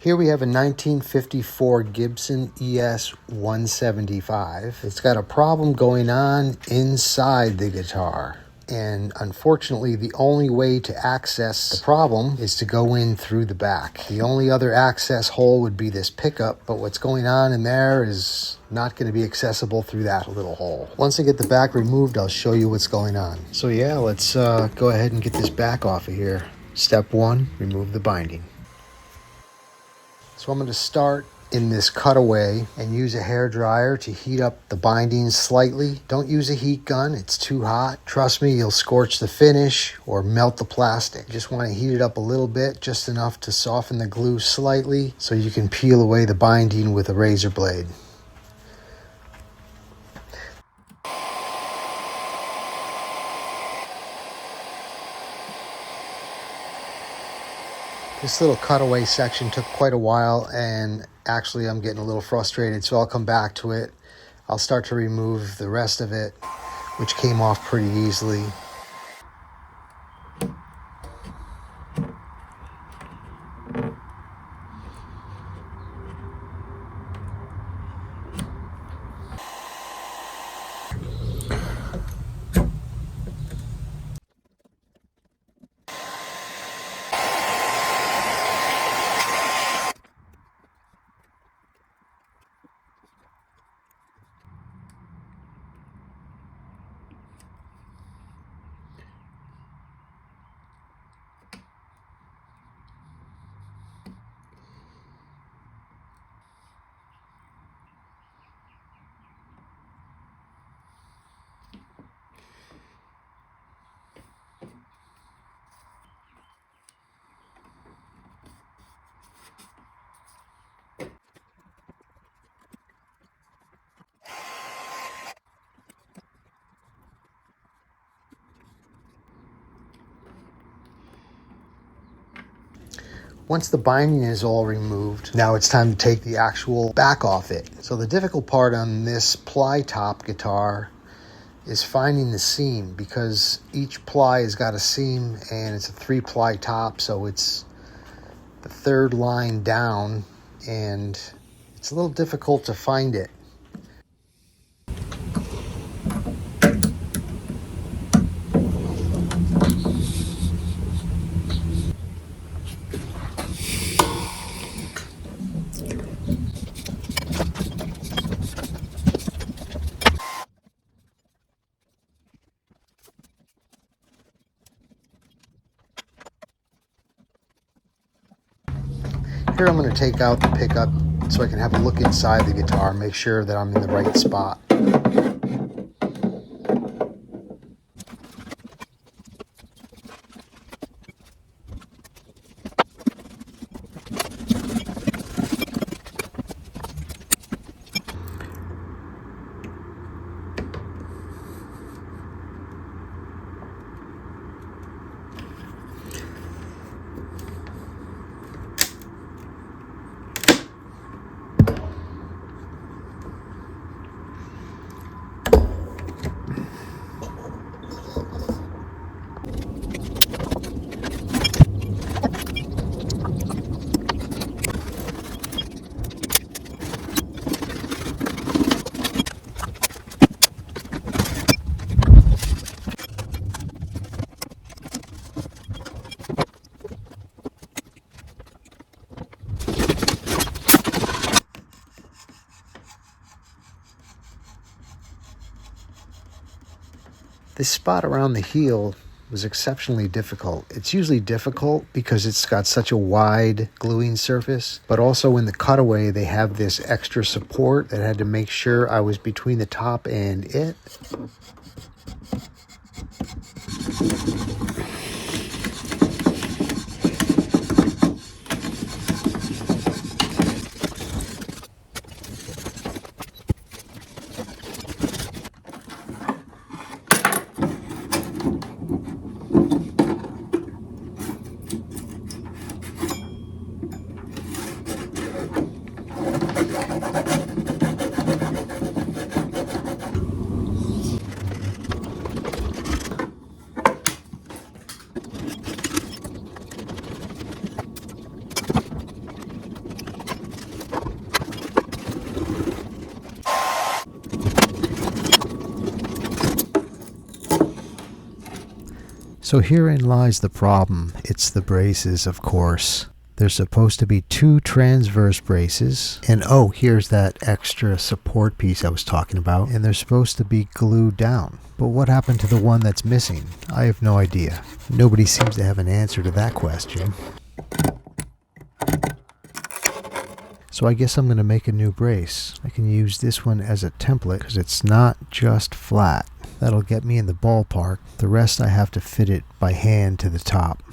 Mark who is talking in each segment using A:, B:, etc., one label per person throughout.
A: Here we have a 1954 Gibson ES-175. It's got a problem going on inside the guitar. And unfortunately, the only way to access the problem is to go in through the back. The only other access hole would be this pickup, but what's going on in there is not going to be accessible through that little hole. Once I get the back removed, I'll show you what's going on. So yeah, let's go ahead and get this back off of here. Step 1, remove the binding. So I'm going to start in this cutaway and use a hair dryer to heat up the bindings slightly. Don't use a heat gun, it's too hot. Trust me, you'll scorch the finish or melt the plastic. You just want to heat it up a little bit, just enough to soften the glue slightly so you can peel away the binding with a razor blade. This little cutaway section took quite a while, and actually I'm getting a little frustrated, so I'll come back to it. I'll start to remove the rest of it, which came off pretty easily. Once the binding is all removed, now it's time to take the actual back off it. So the difficult part on this ply top guitar is finding the seam, because each ply has got a seam and it's a 3-ply top, so it's the third line down and it's a little difficult to find it. Here I'm going to take out the pickup so I can have a look inside the guitar, make sure that I'm in the right spot. This spot around the heel was exceptionally difficult. It's usually difficult because it's got such a wide gluing surface, but also in the cutaway they have this extra support that I had to make sure I was between the top and it. So herein lies the problem. It's the braces, of course. There's supposed to be 2 transverse braces. And oh, here's that extra support piece I was talking about. And they're supposed to be glued down. But what happened to the one that's missing? I have no idea. Nobody seems to have an answer to that question. So I guess I'm going to make a new brace. I can use this one as a template because it's not just flat. That'll get me in the ballpark. The rest I have to fit it by hand to the top.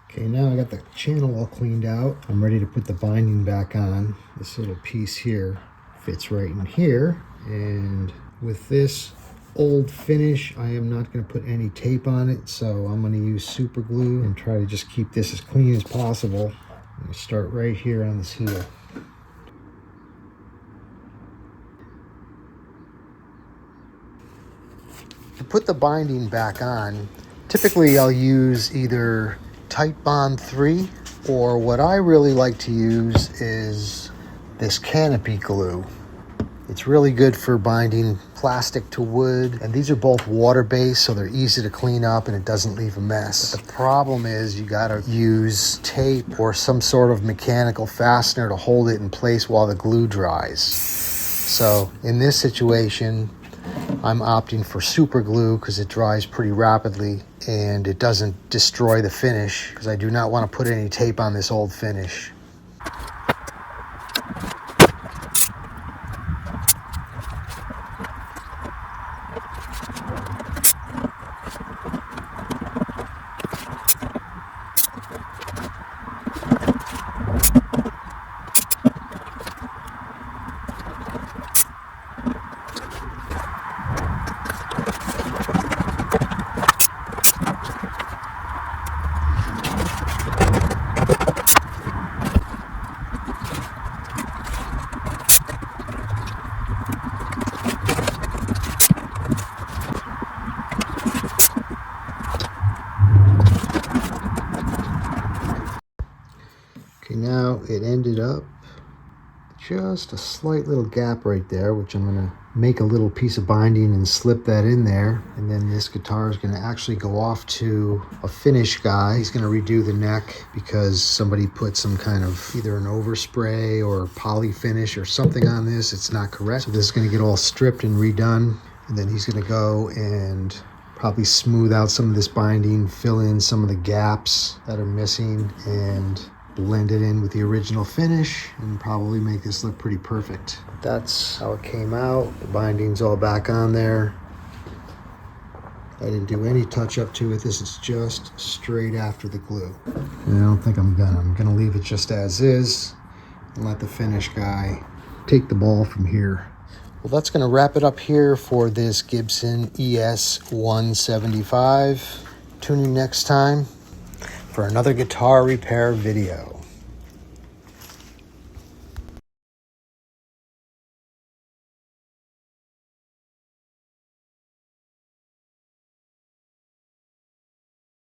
A: Okay, now I got the channel all cleaned out. I'm ready to put the binding back on. This little piece here fits right in here. And with this old finish, I am not going to put any tape on it. So I'm going to use super glue and try to just keep this as clean as possible. I'm going to start right here on this heel. To put the binding back on, typically I'll use either Tight Bond 3, or what I really like to use is this canopy glue. It's really good for binding plastic to wood, and these are both water-based, so they're easy to clean up and it doesn't leave a mess. But the problem is you gotta use tape or some sort of mechanical fastener to hold it in place while the glue dries. So in this situation, I'm opting for super glue because it dries pretty rapidly and it doesn't destroy the finish, because I do not want to put any tape on this old finish. Now it ended up just a slight little gap right there, which I'm going to make a little piece of binding and slip that in there. And then this guitar is going to actually go off to a finish guy. He's going to redo the neck because somebody put some kind of either an overspray or poly finish or something on this. It's not correct. So this is going to get all stripped and redone. And then he's going to go and probably smooth out some of this binding, fill in some of the gaps that are missing, and blend it in with the original finish and probably make this look pretty perfect. That's how it came out. The binding's all back on there. I didn't do any touch up to it. This is just straight after the glue. And I don't think I'm gonna leave it just as is and let the finish guy take the ball from here. Well, that's gonna wrap it up here for this Gibson ES-175. Tune in next time for another guitar repair video.